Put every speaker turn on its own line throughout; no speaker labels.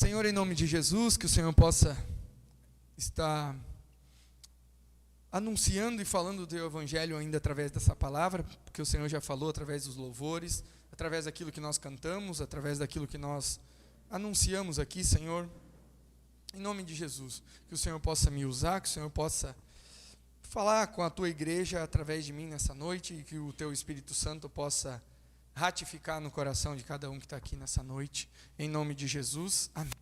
Senhor, em nome de Jesus, que o Senhor possa estar anunciando e falando do teu evangelho ainda através dessa palavra, porque o Senhor já falou através dos louvores, através daquilo que nós cantamos, através daquilo que nós anunciamos aqui, Senhor. Em nome de Jesus, que o Senhor possa me usar, que o Senhor possa falar com a tua igreja através de mim nessa noite, e que o teu Espírito Santo possa ratificar no coração de cada um que está aqui nessa noite, em nome de Jesus, amém.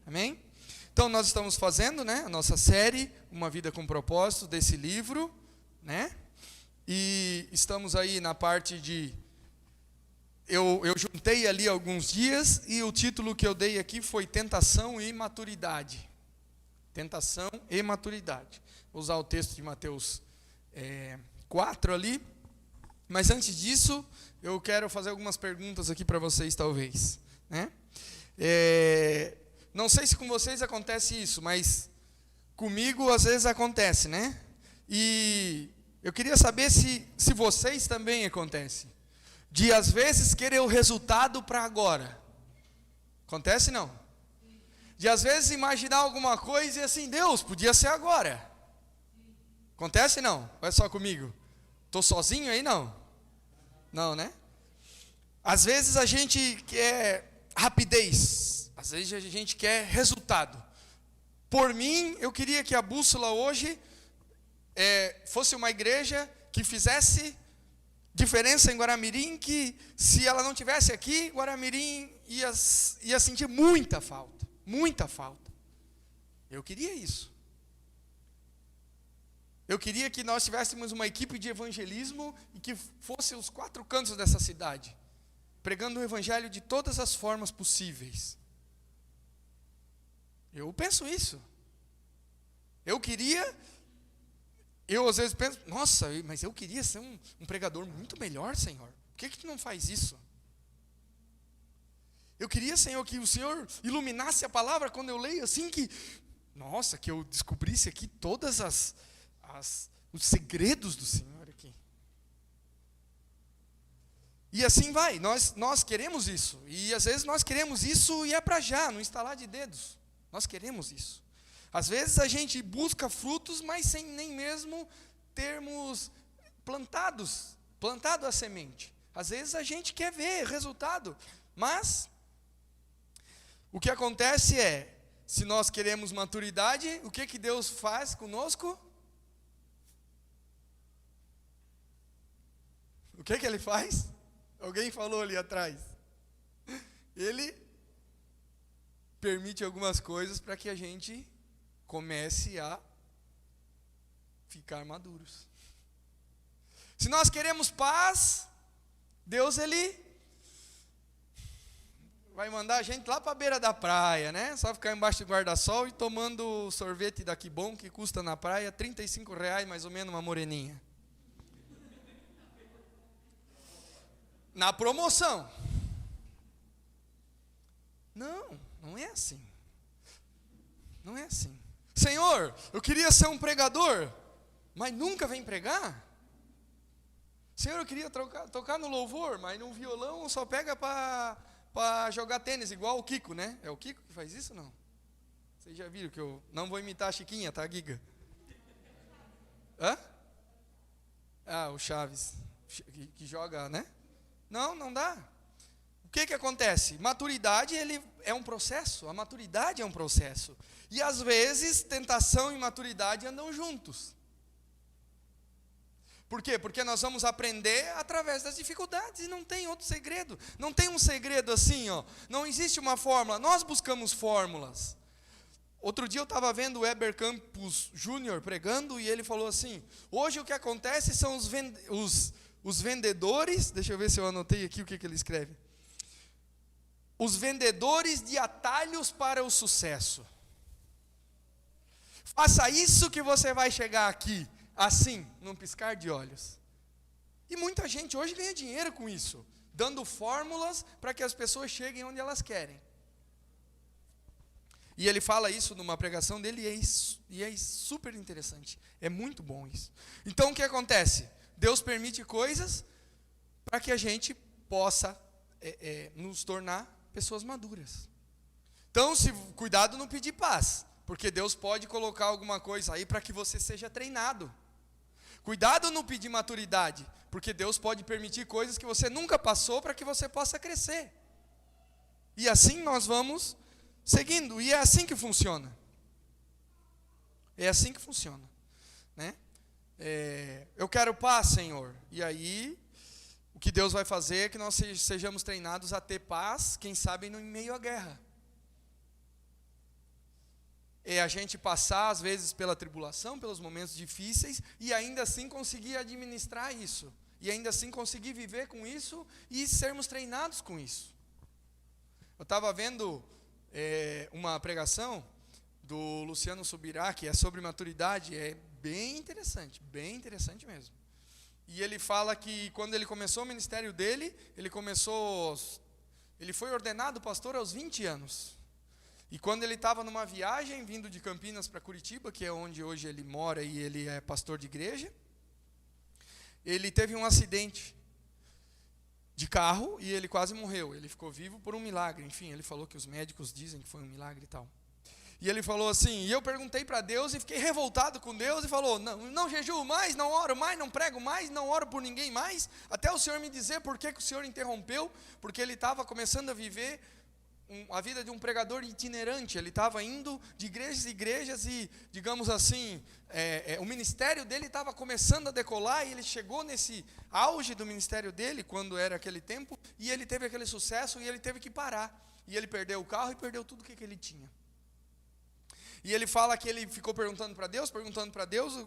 Amém? Então nós estamos fazendo, a nossa série, Uma Vida com Propósito, desse livro, e estamos aí na parte de, eu juntei ali alguns dias, e o título que eu dei aqui foi Tentação e Maturidade. Tentação e Maturidade. Vou usar o texto de Mateus 4 ali, mas antes disso, eu quero fazer algumas perguntas aqui para vocês, talvez. Não sei se com vocês acontece isso, mas comigo às vezes acontece, E eu queria saber se vocês também acontece. De às vezes querer o resultado para agora. Acontece não? De às vezes imaginar alguma coisa e assim, Deus, podia ser agora. Acontece não? Ou é só comigo? Estou sozinho aí não? Não, Às vezes a gente quer rapidez, às vezes a gente quer resultado. Por mim, eu queria que a bússola hoje fosse uma igreja que fizesse diferença em Guaramirim, que se ela não tivesse aqui, Guaramirim ia sentir muita falta, muita falta. Eu queria isso. Eu queria que nós tivéssemos uma equipe de evangelismo e que fosse os 4 cantos dessa cidade, pregando o evangelho de todas as formas possíveis. Eu penso isso. Eu às vezes penso, nossa, mas eu queria ser um pregador muito melhor, Senhor. Por que tu não faz isso? Eu queria, Senhor, que o Senhor iluminasse a palavra quando eu leio assim, que eu descobrisse aqui todas os segredos do Senhor aqui. E assim vai, nós queremos isso. E às vezes nós queremos isso e é para já, no estalar de dedos. Nós queremos isso. Às vezes a gente busca frutos, mas sem nem mesmo termos plantado a semente. Às vezes a gente quer ver resultado, mas o que acontece é, se nós queremos maturidade, o que Deus faz conosco? O que Ele faz? Alguém falou ali atrás. Ele permite algumas coisas para que a gente comece a ficar maduros. Se nós queremos paz, Deus Ele vai mandar a gente lá para a beira da praia, Só ficar embaixo do guarda-sol e tomando sorvete daqui bom, que custa na praia R$35 mais ou menos uma moreninha. Na promoção. Não é assim. Não é assim. Senhor, eu queria ser um pregador, mas nunca vem pregar. Senhor, eu queria tocar no louvor, mas no violão só pega para jogar tênis, igual o Kiko, É o Kiko que faz isso, não? Vocês já viram que eu não vou imitar a Chiquinha, tá, Giga? Hã? O Chaves, que joga, Não dá. O que acontece? Maturidade, ele é um processo. A maturidade é um processo. E às vezes, tentação e maturidade andam juntos. Por quê? Porque nós vamos aprender através das dificuldades. E não tem outro segredo. Não tem um segredo assim, Não existe uma fórmula. Nós buscamos fórmulas. Outro dia eu estava vendo o Heber Campos Júnior pregando, e ele falou assim, hoje o que acontece são os vendedores, deixa eu ver se eu anotei aqui o que ele escreve. Os vendedores de atalhos para o sucesso. Faça isso que você vai chegar aqui, assim, num piscar de olhos. E muita gente hoje ganha dinheiro com isso, dando fórmulas para que as pessoas cheguem onde elas querem. E ele fala isso numa pregação dele, e é super interessante. É muito bom isso. Então o que acontece? Deus permite coisas para que a gente possa nos tornar pessoas maduras. Então, cuidado não pedir paz, porque Deus pode colocar alguma coisa aí para que você seja treinado. Cuidado não pedir maturidade, porque Deus pode permitir coisas que você nunca passou para que você possa crescer. E assim nós vamos seguindo, e é assim que funciona. É assim que funciona, né? Eu quero paz, Senhor. E aí, o que Deus vai fazer é que nós sejamos treinados a ter paz, quem sabe em meio à guerra. É a gente passar, às vezes, pela tribulação, pelos momentos difíceis, e ainda assim conseguir administrar isso. E ainda assim conseguir viver com isso e sermos treinados com isso. Eu estava vendo uma pregação do Luciano Subirá, que é sobre maturidade, é bem interessante mesmo. E ele fala que quando ele começou o ministério dele, ele foi ordenado pastor aos 20 anos. E quando ele estava numa viagem, vindo de Campinas para Curitiba, que é onde hoje ele mora e ele é pastor de igreja, ele teve um acidente de carro e ele quase morreu. Ele ficou vivo por um milagre. Enfim, ele falou que os médicos dizem que foi um milagre e tal. E ele falou assim, e eu perguntei para Deus e fiquei revoltado com Deus e falou, não jejuo mais, não oro mais, não prego mais, não oro por ninguém mais, até o Senhor me dizer por que o Senhor interrompeu, porque ele estava começando a viver a vida de um pregador itinerante. Ele estava indo de igrejas em igrejas e, digamos assim, o ministério dele estava começando a decolar, e ele chegou nesse auge do ministério dele, quando era aquele tempo, e ele teve aquele sucesso e ele teve que parar, e ele perdeu o carro e perdeu tudo que ele tinha. E ele fala que ele ficou perguntando para Deus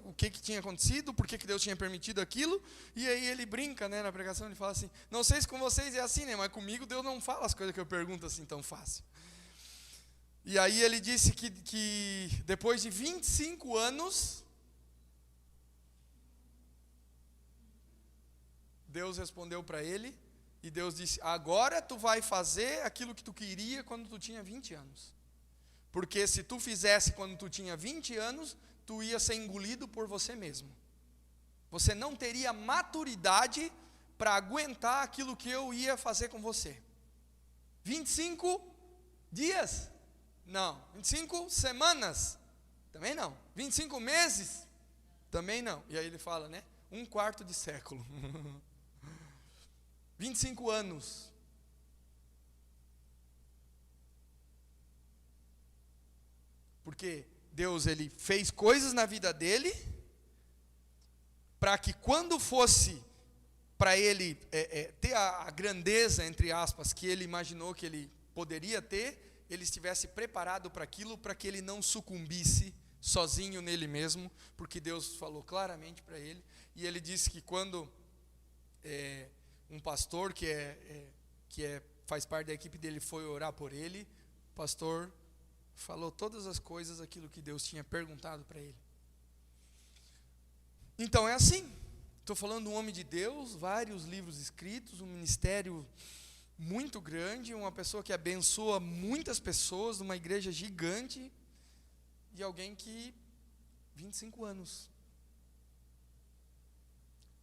o que tinha acontecido, por que Deus tinha permitido aquilo, e aí ele brinca, né, na pregação, ele fala assim, não sei se com vocês é assim, né, mas comigo Deus não fala as coisas que eu pergunto assim tão fácil. E aí ele disse que depois de 25 anos, Deus respondeu para ele, e Deus disse, agora tu vai fazer aquilo que tu queria quando tu tinha 20 anos. Porque se tu fizesse quando tu tinha 20 anos, tu ia ser engolido por você mesmo. Você não teria maturidade para aguentar aquilo que eu ia fazer com você. 25 dias? Não. 25 semanas? Também não. 25 meses? Também não. E aí ele fala, né? 1/4 de século. 25 anos. Porque Deus, ele fez coisas na vida dele, para que quando fosse para ele ter a grandeza, entre aspas, que ele imaginou que ele poderia ter, ele estivesse preparado para aquilo, para que ele não sucumbisse sozinho nele mesmo, porque Deus falou claramente para ele, e ele disse que quando um pastor que faz parte da equipe dele foi orar por ele, o pastor falou todas as coisas, aquilo que Deus tinha perguntado para ele. Então é assim, estou falando de um homem de Deus, vários livros escritos, um ministério muito grande, uma pessoa que abençoa muitas pessoas, numa igreja gigante, e alguém que, 25 anos.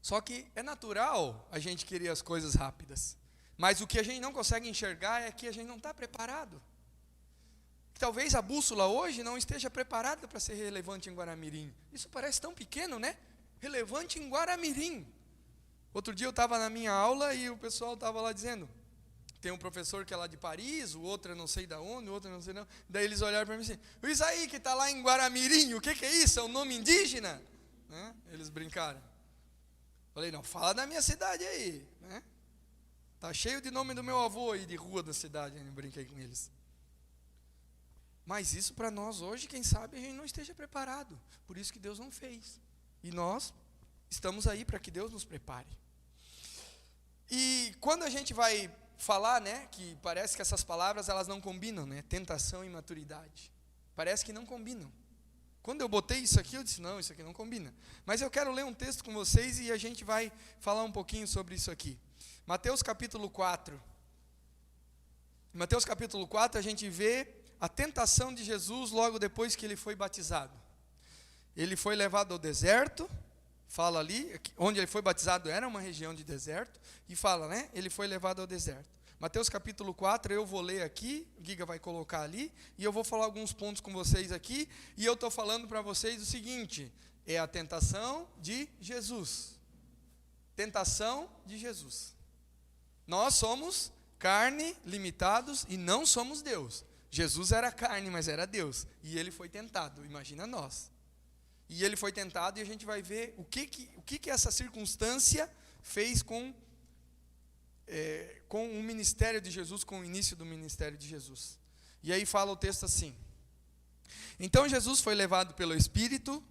Só que é natural a gente querer as coisas rápidas, mas o que a gente não consegue enxergar é que a gente não está preparado. Talvez a bússola hoje não esteja preparada para ser relevante em Guaramirim. Isso parece tão pequeno, né? Relevante em Guaramirim. Outro dia eu estava na minha aula e o pessoal estava lá dizendo, tem um professor que é lá de Paris, o outro eu não sei de onde, o outro eu não sei não. Daí eles olharam para mim assim, isso aí que está lá em Guaramirim, o que é isso? É um nome indígena? Né? Eles brincaram. Falei, não, fala da minha cidade aí. Né? Tá cheio de nome do meu avô aí, de rua da cidade, eu brinquei com eles. Mas isso para nós hoje, quem sabe, a gente não esteja preparado. Por isso que Deus não fez. E nós estamos aí para que Deus nos prepare. E quando a gente vai falar, né, que parece que essas palavras elas não combinam, né, tentação e maturidade. Parece que não combinam. Quando eu botei isso aqui, eu disse, não, isso aqui não combina. Mas eu quero ler um texto com vocês e a gente vai falar um pouquinho sobre isso aqui. Mateus capítulo 4. Em Mateus capítulo 4 a gente vê a tentação de Jesus logo depois que ele foi batizado. Ele foi levado ao deserto, fala ali, onde ele foi batizado era uma região de deserto, e fala, né, ele foi levado ao deserto. Mateus capítulo 4, eu vou ler aqui, o Giga vai colocar ali, e eu vou falar alguns pontos com vocês aqui, e eu estou falando para vocês o seguinte, é a tentação de Jesus. Tentação de Jesus. Nós somos carne, limitados, e não somos Deus. Jesus era carne, mas era Deus, e ele foi tentado, imagina nós. E ele foi tentado, e a gente vai ver o que essa circunstância fez com o ministério de Jesus, com o início do ministério de Jesus. E aí fala o texto assim: então Jesus foi levado pelo Espírito,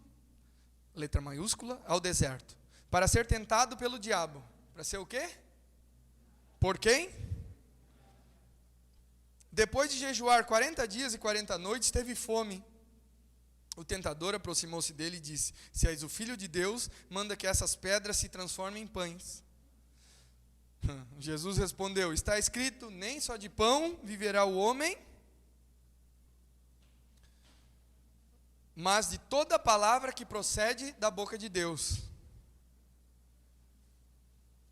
letra maiúscula, ao deserto, para ser tentado pelo diabo. Para ser o quê? Por quem? Depois de jejuar 40 dias e 40 noites, teve fome. O tentador aproximou-se dele e disse: se és o Filho de Deus, manda que essas pedras se transformem em pães. Jesus respondeu: está escrito, nem só de pão viverá o homem, mas de toda palavra que procede da boca de Deus.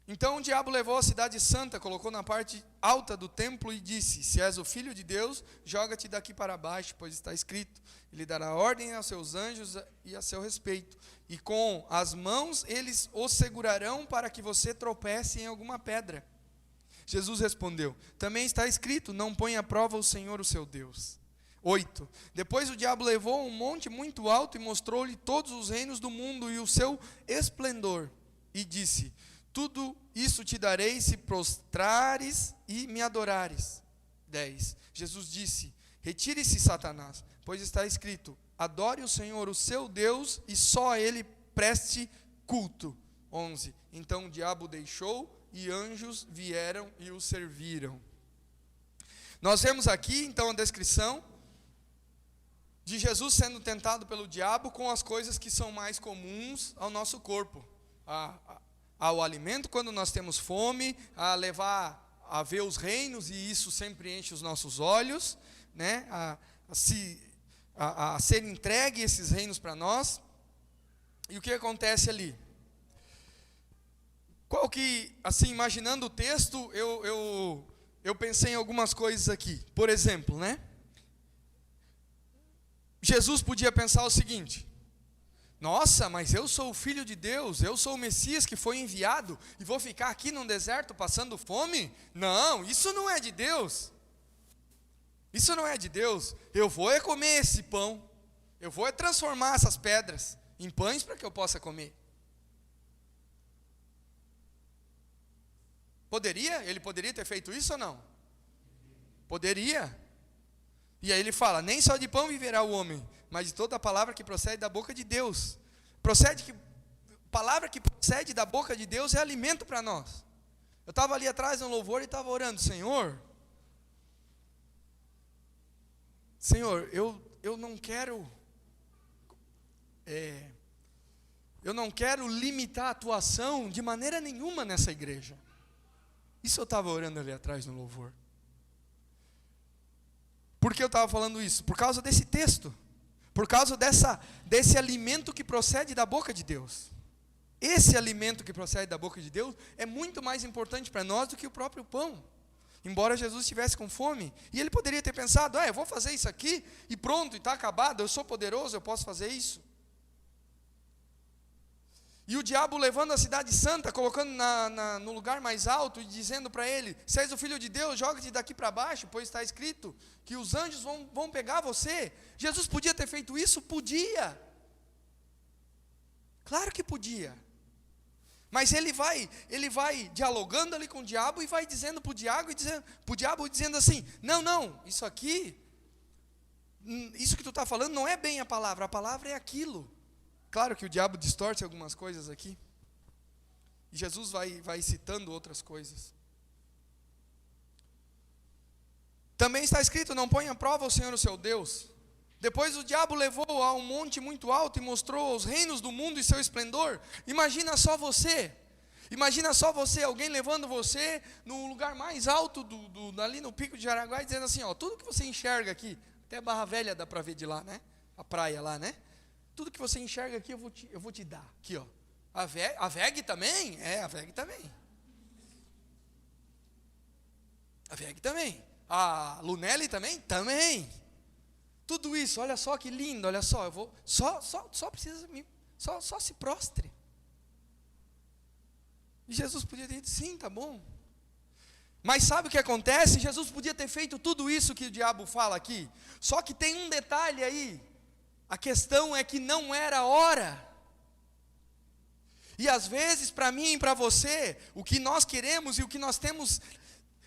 Então o diabo levou a cidade santa, colocou na parte alta do templo e disse: se és o Filho de Deus, joga-te daqui para baixo, pois está escrito, ele dará ordem aos seus anjos e a seu respeito, e com as mãos eles o segurarão para que você tropece em alguma pedra. Jesus respondeu: também está escrito, não ponha à prova o Senhor o seu Deus. 8. Depois o diabo levou a um monte muito alto e mostrou-lhe todos os reinos do mundo e o seu esplendor, e disse: tudo isso te darei se prostrares e me adorares. 10. Jesus disse: retire-se, Satanás, pois está escrito, adore o Senhor, o seu Deus, e só a ele preste culto. 11. Então o diabo deixou, e anjos vieram e o serviram. Nós vemos aqui, então, a descrição de Jesus sendo tentado pelo diabo com as coisas que são mais comuns ao nosso corpo. Ao alimento quando nós temos fome, a levar a ver os reinos, e isso sempre enche os nossos olhos, né? A ser entregue esses reinos para nós. E o que acontece ali? Qual que, assim, imaginando o texto, eu pensei em algumas coisas aqui. Por exemplo, né? Jesus podia pensar o seguinte: nossa, mas eu sou o Filho de Deus, eu sou o Messias que foi enviado, e vou ficar aqui num deserto passando fome? Não, isso não é de Deus. Isso não é de Deus. Eu vou comer esse pão, eu vou transformar essas pedras em pães para que eu possa comer. Poderia? Ele poderia ter feito isso ou não? Poderia. E aí ele fala: nem só de pão viverá o homem, mas de toda a palavra que procede da boca de Deus. Palavra que procede da boca de Deus é alimento para nós. Eu estava ali atrás no louvor e estava orando: Senhor, eu não quero limitar a atuação de maneira nenhuma nessa igreja. Isso eu estava orando ali atrás no louvor. Por que eu estava falando isso? Por causa desse texto. Por causa desse alimento que procede da boca de Deus. Esse alimento que procede da boca de Deus é muito mais importante para nós do que o próprio pão. Embora Jesus estivesse com fome, e ele poderia ter pensado: eu vou fazer isso aqui, e pronto, e está acabado, eu sou poderoso, eu posso fazer isso. E o diabo levando a cidade santa, colocando no lugar mais alto e dizendo para ele: se és o Filho de Deus, joga-te daqui para baixo, pois está escrito que os anjos vão pegar você. Jesus podia ter feito isso? Podia. Claro que podia. Mas ele vai dialogando ali com o diabo e vai dizendo para o diabo dizendo assim: não, isso aqui, isso que tu está falando não é bem a palavra é aquilo. Claro que o diabo distorce algumas coisas aqui. E Jesus vai citando outras coisas. Também está escrito: não ponha à prova o Senhor o seu Deus. Depois o diabo levou a um monte muito alto e mostrou os reinos do mundo e seu esplendor. Imagina só você, alguém levando você no lugar mais alto, ali no Pico de Jaraguá, e dizendo assim: tudo que você enxerga aqui, até Barra Velha dá para ver de lá, né? A praia lá, né? Tudo que você enxerga aqui eu vou te dar. Aqui, ó. A VEG também? A VEG também. A VEG também. A Lunelli também? Também. Tudo isso, olha só que lindo, olha só, eu vou, só precisa, só se prostre. E Jesus podia ter dito, sim, tá bom. Mas sabe o que acontece? Jesus podia ter feito tudo isso que o diabo fala aqui. Só que tem um detalhe aí. A questão é que não era a hora. E às vezes, para mim e para você, o que nós queremos e o que nós temos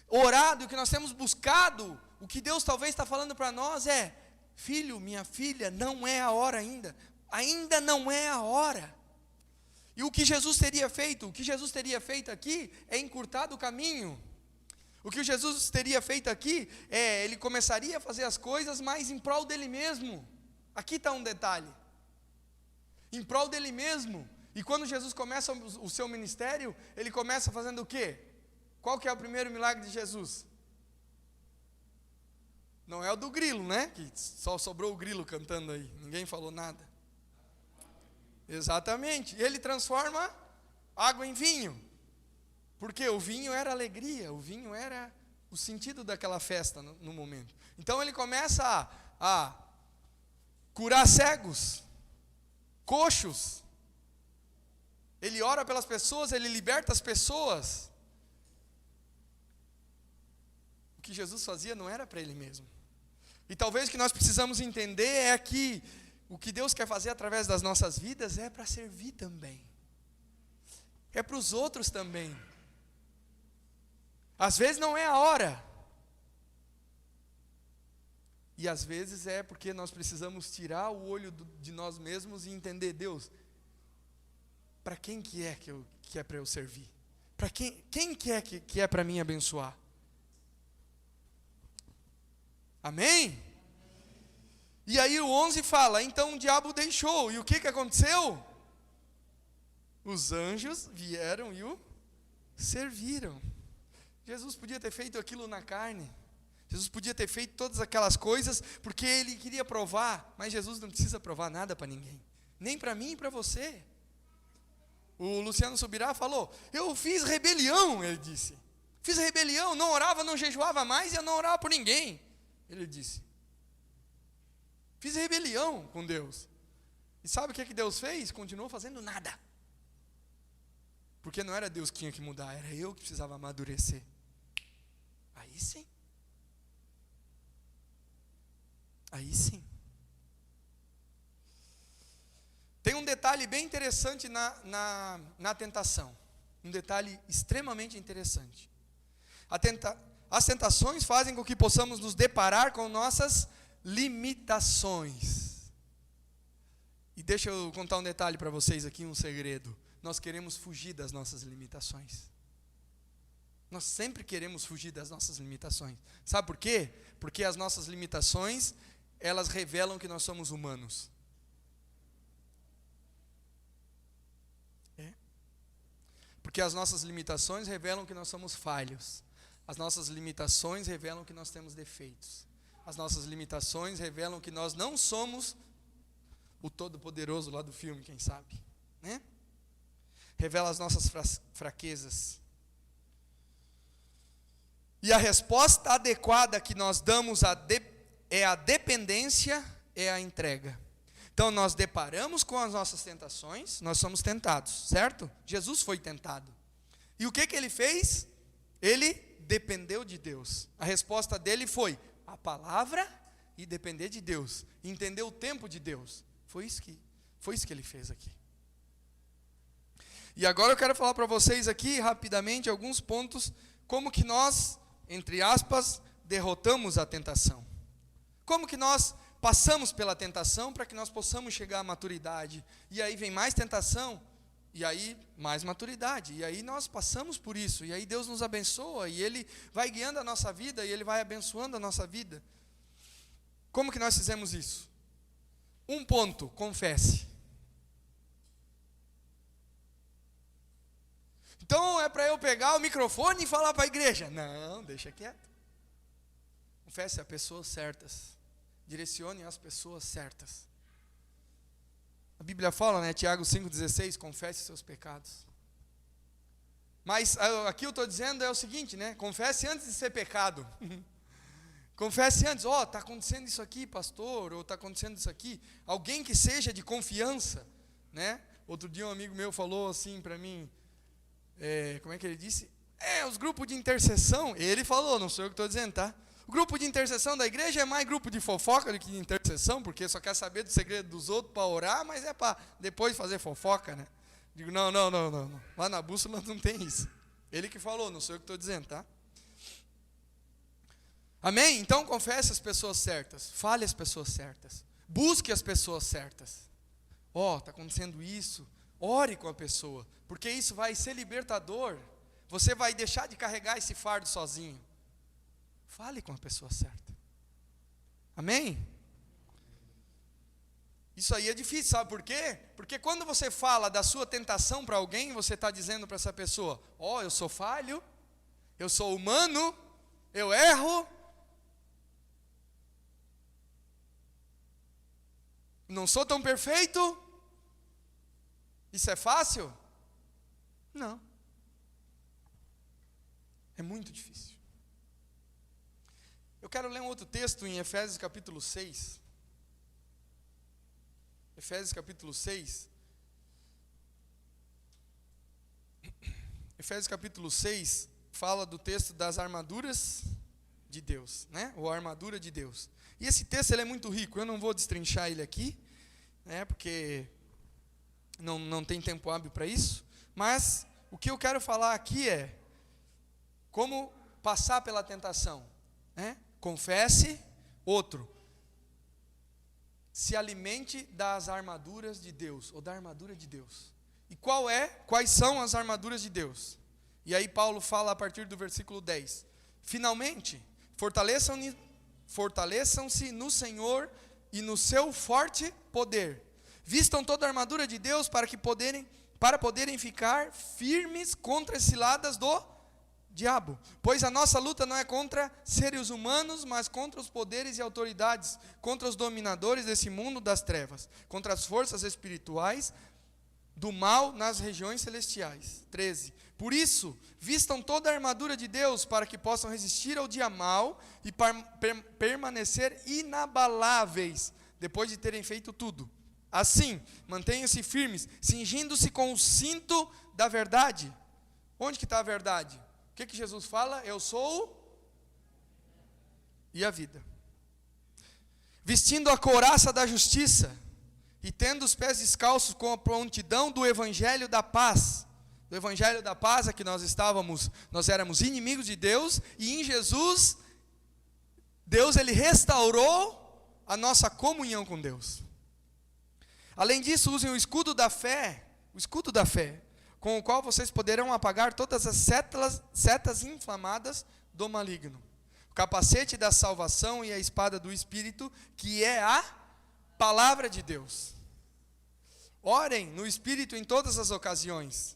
orado, e o que nós temos buscado, o que Deus talvez está falando para nós é: filho, minha filha, não é a hora ainda. Ainda não é a hora. E o que Jesus teria feito? O que Jesus teria feito aqui é encurtado o caminho. O que Jesus teria feito aqui é, ele começaria a fazer as coisas, mas em prol dele mesmo. Aqui está um detalhe. Em prol dele mesmo. E quando Jesus começa o seu ministério, ele começa fazendo o quê? Qual que é o primeiro milagre de Jesus? Não é o do grilo, né? Que só sobrou o grilo cantando aí. Ninguém falou nada. Exatamente. Ele transforma água em vinho. Porque o vinho era alegria, o vinho era o sentido daquela festa no momento. Então ele começa a curar cegos, coxos. Ele ora pelas pessoas, ele liberta as pessoas. O que Jesus fazia não era para ele mesmo. E talvez o que nós precisamos entender é que o que Deus quer fazer através das nossas vidas é para servir também. É para os outros também. Às vezes não é a hora. E às vezes é porque nós precisamos tirar o olho de nós mesmos e entender, Deus, para quem que é para eu servir? Para quem que é para mim abençoar? Amém? E aí o 11 fala, então o diabo deixou. E o que aconteceu? Os anjos vieram e o serviram. Jesus podia ter feito aquilo na carne. Jesus podia ter feito todas aquelas coisas porque ele queria provar. Mas Jesus não precisa provar nada para ninguém. Nem para mim e para você. O Luciano Subirá falou, eu fiz rebelião, ele disse. Fiz rebelião, não orava, não jejuava mais e eu não orava por ninguém. Ele disse. Fiz rebelião com Deus. E sabe o que Deus fez? Continuou fazendo nada. Porque não era Deus que tinha que mudar, era eu que precisava amadurecer. Aí sim. Aí sim. Tem um detalhe bem interessante na tentação. Um detalhe extremamente interessante. As tentações fazem com que possamos nos deparar com nossas limitações. E deixa eu contar um detalhe para vocês aqui, um segredo. Nós queremos fugir das nossas limitações. Nós sempre queremos fugir das nossas limitações. Sabe por quê? Porque as nossas limitações, elas revelam que nós somos humanos. Porque as nossas limitações revelam que nós somos falhos. As nossas limitações revelam que nós temos defeitos. As nossas limitações revelam que nós não somos o Todo-Poderoso lá do filme, quem sabe, né? Revela as nossas fraquezas. E a resposta adequada que nós damos é a dependência, é a entrega. Então nós deparamos com as nossas tentações, nós somos tentados, certo? Jesus foi tentado. E o que ele fez? Ele dependeu de Deus. A resposta dele foi a palavra e depender de Deus. Entender o tempo de Deus. Foi isso que ele fez aqui. E agora eu quero falar para vocês aqui, rapidamente, alguns pontos, como que nós, entre aspas, derrotamos a tentação. Como que nós passamos pela tentação para que nós possamos chegar à maturidade. E aí vem mais tentação, e aí mais maturidade. E aí nós passamos por isso, e aí Deus nos abençoa, e Ele vai guiando a nossa vida, e Ele vai abençoando a nossa vida. Como que nós fizemos isso? Um ponto, confesse. Então é para eu pegar o microfone e falar para a igreja? Não, deixa quieto. Confesse a pessoas certas. Direcione as pessoas certas. A Bíblia fala, né, Tiago 5,16, confesse seus pecados. Mas aqui eu estou dizendo é o seguinte, né? Confesse antes de ser pecado. Confesse antes, está acontecendo isso aqui, pastor, ou está acontecendo isso aqui. Alguém que seja de confiança, né? Outro dia um amigo meu falou assim para mim, como é que ele disse? Os grupos de intercessão, ele falou, não sou eu que estou dizendo, tá? O grupo de intercessão da igreja é mais grupo de fofoca do que de intercessão, porque só quer saber do segredo dos outros para orar, mas é para depois fazer fofoca, né? Digo, não. Lá na bússola não tem isso. Ele que falou, não sou eu que estou dizendo, tá? Amém? Então confesse as pessoas certas, fale as pessoas certas, busque as pessoas certas. Está acontecendo isso, ore com a pessoa, porque isso vai ser libertador. Você vai deixar de carregar esse fardo sozinho. Fale com a pessoa certa. Amém? Isso aí é difícil, sabe por quê? Porque quando você fala da sua tentação para alguém, você está dizendo para essa pessoa, eu sou falho, eu sou humano, eu erro, não sou tão perfeito. Isso é fácil? Não. É muito difícil. Eu quero ler um outro texto em Efésios capítulo 6. Efésios capítulo 6. Efésios capítulo 6 fala do texto das armaduras de Deus, né? Ou a armadura de Deus. E esse texto ele é muito rico, eu não vou destrinchar ele aqui, né? Porque não tem tempo hábil para isso. Mas o que eu quero falar aqui é como passar pela tentação, né? Confesse, se alimente das armaduras de Deus, ou da armadura de Deus. E quais são as armaduras de Deus? E aí Paulo fala a partir do versículo 10. Finalmente, fortaleçam-se no Senhor e no seu forte poder. Vistam toda a armadura de Deus para poderem ficar firmes contra as ciladas do diabo, pois a nossa luta não é contra seres humanos, mas contra os poderes e autoridades, contra os dominadores desse mundo das trevas, contra as forças espirituais do mal nas regiões celestiais. 13. Por isso, vistam toda a armadura de Deus para que possam resistir ao dia mau e permanecer inabaláveis depois de terem feito tudo. Assim, mantenham-se firmes, cingindo-se com o cinto da verdade. Onde que está a verdade? O que Jesus fala? Eu sou e a vida. Vestindo a couraça da justiça e tendo os pés descalços com a prontidão do evangelho da paz. Do evangelho da paz é que nós éramos inimigos de Deus, e em Jesus, Deus ele restaurou a nossa comunhão com Deus. Além disso, usem o escudo da fé, com o qual vocês poderão apagar todas as setas inflamadas do maligno. O capacete da salvação e a espada do Espírito, que é a palavra de Deus. Orem no Espírito em todas as ocasiões,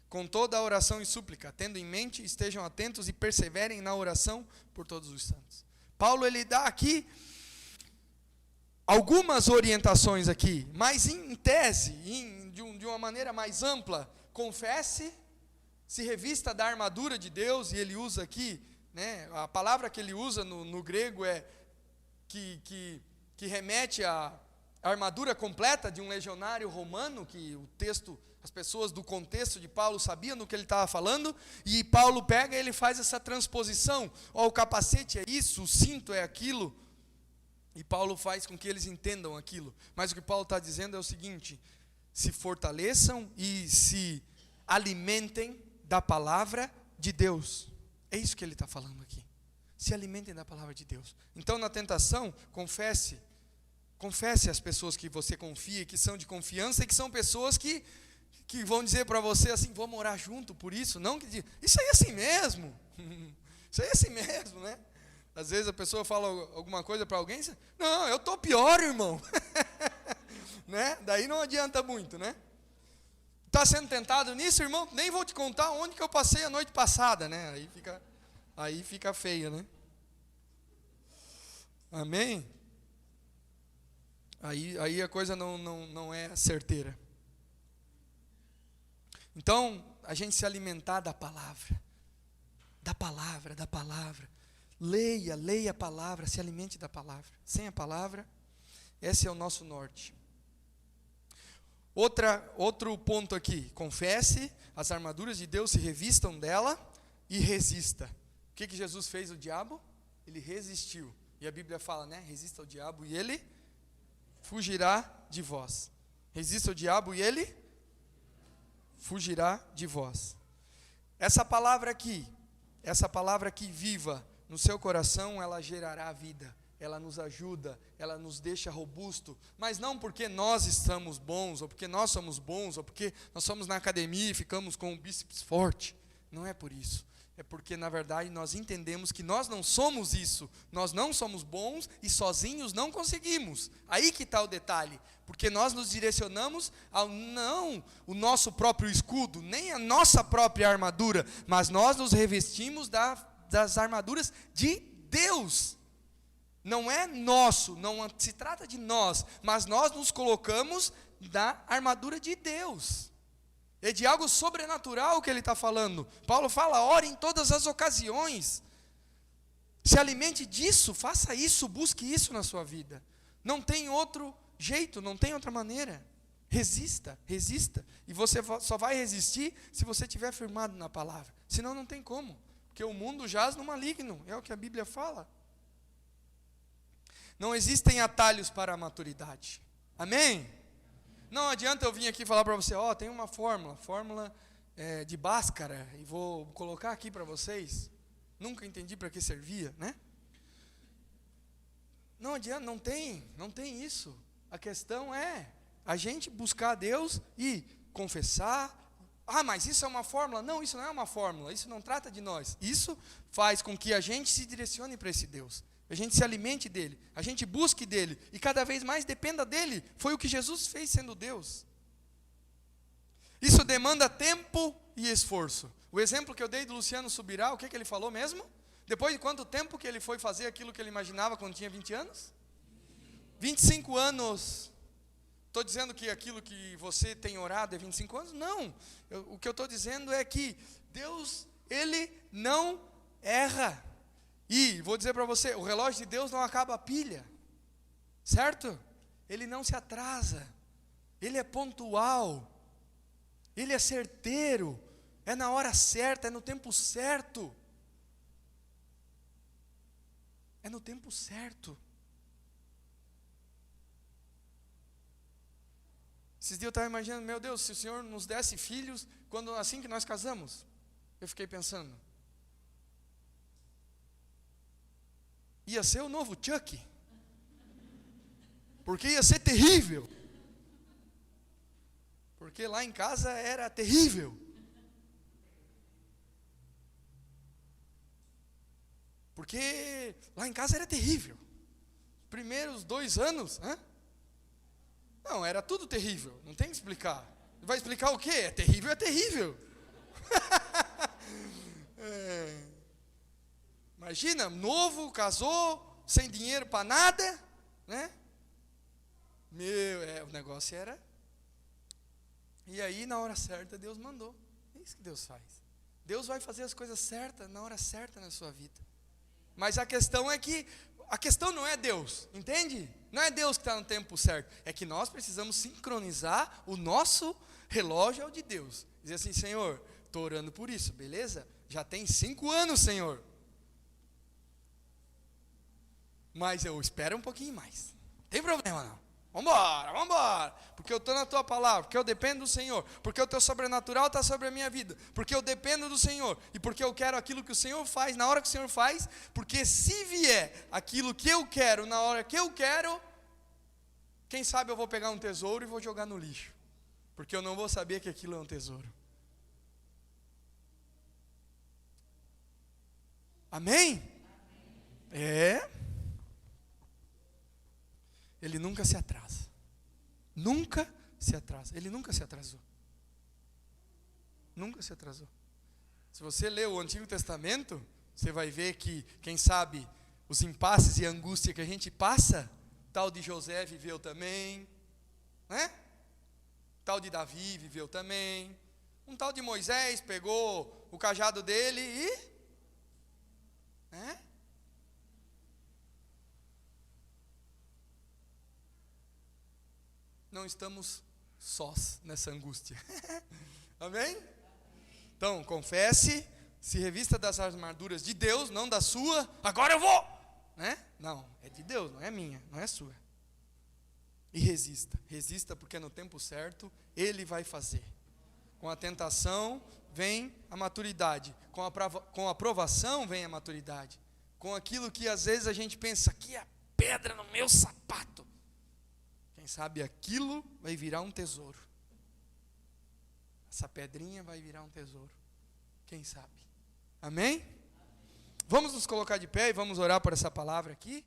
com toda a oração e súplica, tendo em mente, estejam atentos e perseverem na oração por todos os santos. Paulo ele dá aqui algumas orientações aqui, mas em tese, de uma maneira mais ampla. Confesse, se revista da armadura de Deus, e ele usa aqui, né, a palavra que ele usa no grego é que remete à armadura completa de um legionário romano, que o texto, as pessoas do contexto de Paulo sabiam do que ele estava falando, e Paulo pega e ele faz essa transposição, o capacete é isso, o cinto é aquilo, e Paulo faz com que eles entendam aquilo. Mas o que Paulo está dizendo é o seguinte: se fortaleçam e se alimentem da palavra de Deus. É isso que ele está falando aqui. Se alimentem da palavra de Deus. Então, na tentação, confesse as pessoas que você confia, que são de confiança, e que são pessoas que vão dizer para você assim, vamos orar junto por isso. Não que diga, isso aí é assim mesmo. Isso aí é assim mesmo, né? Às vezes a pessoa fala alguma coisa para alguém, não, eu estou pior, irmão. Né? Daí não adianta muito, né? Está sendo tentado nisso, irmão? Nem vou te contar onde que eu passei a noite passada, né? Aí fica feio, né? Amém? Aí a coisa não é certeira. Então, a gente se alimentar da palavra. Da palavra, da palavra. Leia a palavra, se alimente da palavra. Sem a palavra, esse é o nosso norte. Outro ponto aqui, confesse as armaduras de Deus, se revistam dela e resista. O que Jesus fez ao diabo? Ele resistiu. E a Bíblia fala, né? Resista ao diabo e ele fugirá de vós. Resista ao diabo e ele fugirá de vós. Essa palavra aqui viva no seu coração, ela gerará vida. Ela nos ajuda, ela nos deixa robusto, mas não porque nós estamos bons, ou porque nós somos bons, ou porque nós somos na academia e ficamos com o bíceps forte. Não é por isso. É porque, na verdade, nós entendemos que nós não somos isso. Nós não somos bons e sozinhos não conseguimos. Aí que está o detalhe. Porque nós nos direcionamos ao não o nosso próprio escudo, nem a nossa própria armadura, mas nós nos revestimos das armaduras de Deus. Não é nosso, não se trata de nós, mas nós nos colocamos da armadura de Deus. É de algo sobrenatural que ele está falando. Paulo fala, ore em todas as ocasiões. Se alimente disso, faça isso, busque isso na sua vida. Não tem outro jeito, não tem outra maneira. Resista. E você só vai resistir se você estiver firmado na palavra. Senão não tem como. Porque o mundo jaz no maligno, é o que a Bíblia fala. Não existem atalhos para a maturidade. Amém? Não adianta eu vir aqui falar para você, tem uma fórmula de Bhaskara, e vou colocar aqui para vocês. Nunca entendi para que servia, né? Não adianta, não tem isso. A questão é a gente buscar a Deus e confessar. Mas isso é uma fórmula? Não, isso não é uma fórmula, isso não trata de nós. Isso faz com que a gente se direcione para esse Deus. A gente se alimente dele, a gente busque dele, e cada vez mais dependa dele. Foi o que Jesus fez sendo Deus. Isso demanda tempo e esforço. O exemplo que eu dei do Luciano Subirá, o que ele falou mesmo? Depois de quanto tempo que ele foi fazer aquilo que ele imaginava quando tinha 20 anos? 25 anos. Estou dizendo que aquilo que você tem orado é 25 anos? Não. O que eu estou dizendo é que Deus, ele não erra. E vou dizer para você, o relógio de Deus não acaba a pilha, certo? Ele não se atrasa, ele é pontual, ele é certeiro, é na hora certa, é no tempo certo. É no tempo certo. Esses dias eu estava imaginando, meu Deus, se o Senhor nos desse filhos, assim que nós casamos, eu fiquei pensando, ia ser o novo Chuck, porque ia ser terrível, porque lá em casa era terrível, porque lá em casa era terrível, primeiros 2 anos, não, era tudo terrível, não tem que explicar, vai explicar o quê? É terrível, é terrível. Imagina, novo, casou, sem dinheiro para nada, né? O negócio era. E aí, na hora certa, Deus mandou. É isso que Deus faz. Deus vai fazer as coisas certas, na hora certa na sua vida. Mas a questão é que, a questão não é Deus, entende? Não é Deus que está no tempo certo. É que nós precisamos sincronizar o nosso relógio ao de Deus. Dizer assim, Senhor, estou orando por isso, beleza? Já tem 5 anos, Senhor. Mas eu espero um pouquinho mais. Não tem problema não. Vambora. Porque eu estou na tua palavra. Porque eu dependo do Senhor. Porque o teu sobrenatural está sobre a minha vida. Porque eu dependo do Senhor. E porque eu quero aquilo que o Senhor faz, na hora que o Senhor faz. Porque se vier aquilo que eu quero, na hora que eu quero, quem sabe eu vou pegar um tesouro e vou jogar no lixo. Porque eu não vou saber que aquilo é um tesouro. Amém? Ele nunca se atrasa. Nunca se atrasa. Ele nunca se atrasou. Nunca se atrasou. Se você ler o Antigo Testamento, você vai ver que, quem sabe, os impasses e a angústia que a gente passa, tal de José viveu também, né? Tal de Davi viveu também, Um tal de Moisés pegou o cajado dele e... Não estamos sós nessa angústia. Amém? Então, confesse, se revista das armaduras de Deus, não da sua. Agora eu vou! Não, é de Deus, não é minha, não é sua. E resista. Resista porque no tempo certo Ele vai fazer. Com a tentação vem a maturidade. Com a aprovação vem a maturidade. Com aquilo que às vezes a gente pensa, aqui é a pedra no meu sapato. Quem sabe aquilo vai virar um tesouro. Essa pedrinha vai virar um tesouro. Quem sabe? Amém? Vamos nos colocar de pé e vamos orar por essa palavra aqui.